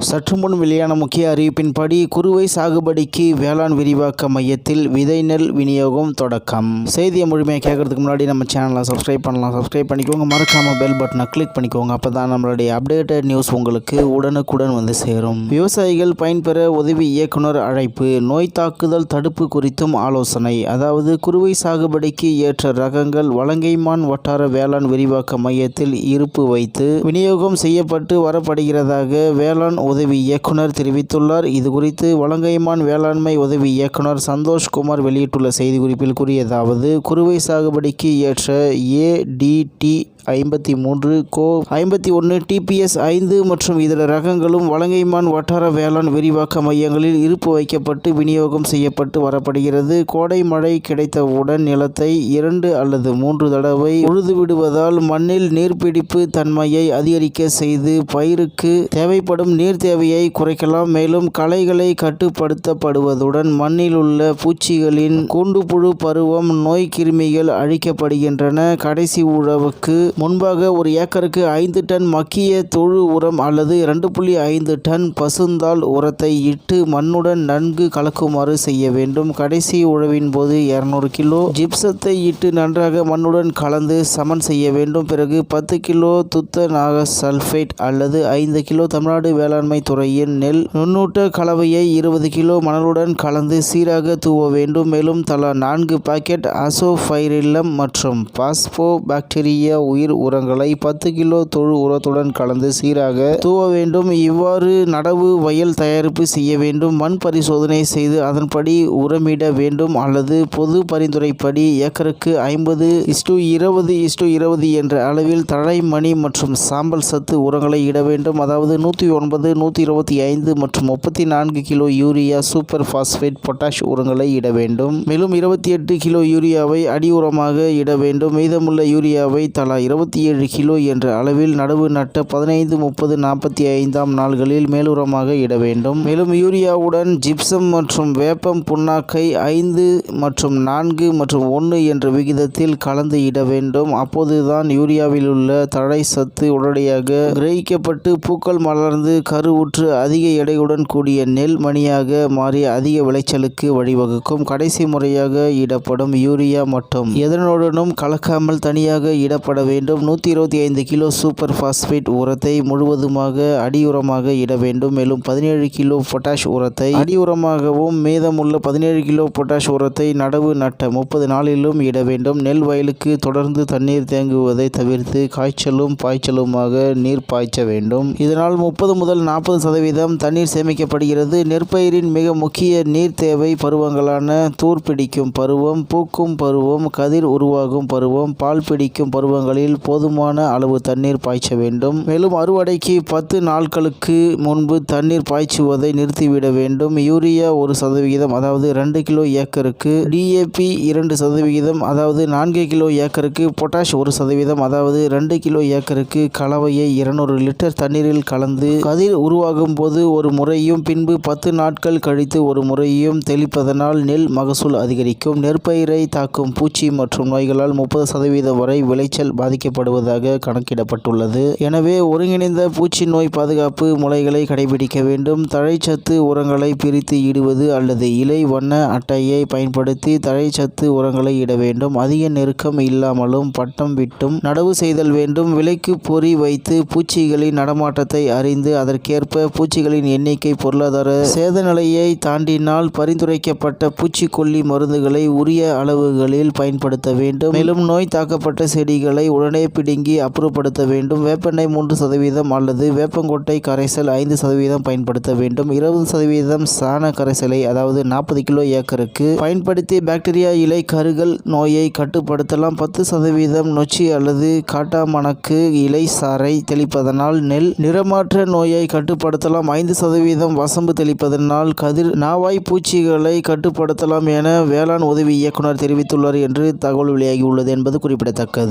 சற்று முன் வெளியான முக்கிய அறிவிப்பின்படி குறுவை சாகுபடிக்கு வேளாண் விரிவாக்க மையத்தில் விதை நெல் விநியோகம் தொடக்கம். செய்தியை முழுமையாக கேட்கறதுக்கு முன்னாடி நம்ம சேனலை சப்ஸ்கிரைப் பண்ணலாம். சப்ஸ்கிரைப் பண்ணிக்கோங்க. மறக்காம பெல் பட்டனை கிளிக் பண்ணிக்கோங்க. அப்போ தான் நம்மளுடைய அப்டேட்டட் நியூஸ் உங்களுக்கு உடனுக்குடன் வந்து சேரும். விவசாயிகள் பயன்பெற உதவி இயக்குனர் அழைப்பு. நோய் தாக்குதல் தடுப்பு குறித்தும் ஆலோசனை. அதாவது குறுவை சாகுபடிக்கு ஏற்ற ரகங்கள் வலங்கைமான் வட்டார வேளாண் விரிவாக்க மையத்தில் இருப்பு வைத்து விநியோகம் செய்யப்பட்டு வரப்படுகிறதாக வேளாண் உதவி இயக்குனர் தெரிவித்துள்ளார். இதுகுறித்து வலங்கைமான் வேளாண்மை உதவி இயக்குனர் சந்தோஷ்குமார் வெளியிட்டுள்ள செய்திக்குறிப்பில் கூறியதாவது, குறுவை சாகுபடிக்கு ஏற்ற ADT 53 கோ 51 TPS 5 மற்றும் இதர ரகங்களும் வலங்கைமான் வட்டார வேளாண் விரிவாக்க மையங்களில் இருப்பு வைக்கப்பட்டு விநியோகம் செய்யப்பட்டு வரப்படுகிறது. கோடை மழை கிடைத்தவுடன் நிலத்தை 2 அல்லது 3 தடவை உழுது விடுவதால் மண்ணில் நீர்பிடிப்பு தன்மையை அதிகரிக்க செய்து பயிருக்கு தேவைப்படும் நீர் தேவையை குறைக்கலாம். மேலும் களைகளை கட்டுப்படுத்தப்படுவதுடன் மண்ணில் உள்ள பூச்சிகளின் கூண்டுப்புழு பருவம் நோய் கிருமிகள் அழிக்கப்படுகின்றன. கடைசி உழவுக்கு முன்பாக ஒரு ஏக்கருக்கு 5 டன் மக்கிய தொழு உரம் அல்லது 2.5 டன் பசுந்தாள் உரத்தை இட்டு மண்ணுடன் நன்கு கலக்குமாறு செய்ய வேண்டும். கடைசி உழவின் போது 200 கிலோ ஜிப்சத்தை இட்டு நன்றாக மண்ணுடன் கலந்து சமன் செய்ய வேண்டும். பிறகு 10 கிலோ துத்தநாக சல்பேட் அல்லது 5 கிலோ தமிழ்நாடு வேளாண்மை துறையின் நெல் நுண்ணூட்ட கலவையை 20 கிலோ மணலுடன் கலந்து சீராக தூவ வேண்டும். மேலும் தலா 4 பாக்கெட் அசோஸ்பைரில்லம் மற்றும் பாஸ்போ பாக்டீரியா உயிர் உரங்களை 10 கிலோ தொழு உரத்துடன் கலந்து சீராக தூவ வேண்டும். இவ்வாறு நடவு வயல் தயாரிப்பு செய்ய வேண்டும். மண் பரிசோதனை செய்து அதன்படி உரமிட வேண்டும் அல்லது பொது பரிந்துரைப்படி ஏக்கருக்கு 50:20:20 என்ற அளவில் தழைமணி மற்றும் சாம்பல் சத்து உரங்களை இட வேண்டும். அதாவது 109, 125 மற்றும் 34 kilo urea super phosphate potash உரங்களை இட வேண்டும். மேலும் 28 கிலோ யூரியாவை அடி உரமாக இட வேண்டும். மீதமுள்ள யூரியாவை தலா 27 கிலோ என்ற அளவில் நடவு நட்ட 15, 30, 45ஆம் நாள்களில் மேலுரமாக இட வேண்டும். மேலும் யூரியாவுடன் ஜிப்சம் மற்றும் வேப்பம் புண்ணாக்கை 5 மற்றும் 4 மற்றும் 1 என்ற விகிதத்தில் கலந்து இட வேண்டும். அப்போதுதான் யூரியாவில் உள்ள தழை சத்து உடனடியாக கிரகிக்கப்பட்டு பூக்கள் மலர்ந்து கருவுற்று அதிக எடையுடன் கூடிய நெல் மணியாக மாறி அதிக விளைச்சலுக்கு வழிவகுக்கும். கடைசி முறையாக இடப்படும் யூரியா மட்டும் எதனுடனும் கலக்காமல் தனியாக இடப்பட வேண்டும். 125 கிலோ சூப்பர் பாஸ்பேட் உரத்தை முழுவதுமாக அடியுரமாக இட வேண்டும். மேலும் 17 கிலோ பொட்டாஷ் உரத்தை அடியுரமாகவும் மீதமுள்ள 17 கிலோ பொட்டாஷ் உரத்தை நடவு நட்ட 30 நாளிலும் இட வேண்டும். நெல் வயலுக்கு தொடர்ந்து தண்ணீர் தேங்குவதை தவிர்த்து காய்ச்சலும் பாய்ச்சலுமாக நீர் பாய்ச்ச வேண்டும். இதனால் 30 முதல் 40% தண்ணீர் சேமிக்கப்படுகிறது. நெற்பயிரின் மிக முக்கிய நீர் தேவை பருவங்களான தூர் பிடிக்கும் பருவம், பூக்கும் பருவம், கதிர் உருவாகும் பருவம், பால் பிடிக்கும் பருவங்களில் போதுமான அளவு தண்ணீர் பாய்ச்ச வேண்டும். மேலும் அறுவடைக்கு 10 நாட்களுக்கு முன்பு தண்ணீர் பாய்ச்சுவதை நிறுத்திவிட வேண்டும். யூரியா 1% அதாவது 2 கிலோ ஏக்கருக்கு, DAP 2% அதாவது 4 கிலோ ஏக்கருக்கு, பொட்டாஷ் 1% அதாவது 2 கிலோ ஏக்கருக்கு கலவையை 200 லிட்டர் தண்ணீரில் கலந்து கதிர் உருவாகும் போது ஒரு முறையும் பின்பு 10 நாட்கள் கழித்து ஒரு முறையும் தெளிப்பதனால் நெல் மகசூல் அதிகரிக்கும். நெற்பயிரை தாக்கும் பூச்சி மற்றும் நோய்களால் 30% வரை விளைச்சல் பாதிக்கப்படுவதாக கணக்கிடப்பட்டுள்ளது. எனவே ஒருங்கிணைந்த பூச்சி நோய் பாதுகாப்பு முறைகளை கடைபிடிக்க வேண்டும். தழைச்சத்து உரங்களை பிரித்து இடுவது அல்லது இலை வண்ண அட்டையை பயன்படுத்தி தழைச்சத்து உரங்களை இட வேண்டும். அதிக நெருக்கம் இல்லாமலும் பட்டம் விட்டும் நடவு செய்தல் வேண்டும். விலைக்கு பொறி வைத்து பூச்சிகளின் நடமாட்டத்தை அறிந்து அதற்கேற்ப பூச்சிகளின் எண்ணிக்கை பொருளாதார சேத நிலையை தாண்டினால் பரிந்துரைக்கப்பட்ட பூச்சிக்கொல்லி மருந்துகளை உரிய அளவுகளில் பயன்படுத்த வேண்டும். மேலும் நோய் தாக்கப்பட்ட செடிகளை உடனே பிடுங்கி அப்புறப்படுத்த வேண்டும். வேப்பெண்ணெய் 3% அல்லது வேப்பங்கொட்டை கரைசல் 5% பயன்படுத்த வேண்டும். 20% சாண கரைசலை அதாவது 40 கிலோ ஏக்கருக்கு பயன்படுத்தி பாக்டீரியா இலை கருகல் நோயை கட்டுப்படுத்தலாம். 10% நொச்சி அல்லது காட்டாமணக்கு இலை சாறை தெளிப்பதனால் நெல் நிறமாற்ற நோயை கட்டுப்படுத்தலாம். 5% வசம்பு தெளிப்பதனால் கதிர் நாவாய் பூச்சிகளை கட்டுப்படுத்தலாம் என வேளாண் உதவி இயக்குனர் தெரிவித்துள்ளார் என்று தகவல் வெளியாகியுள்ளது என்பது குறிப்பிடத்தக்கது.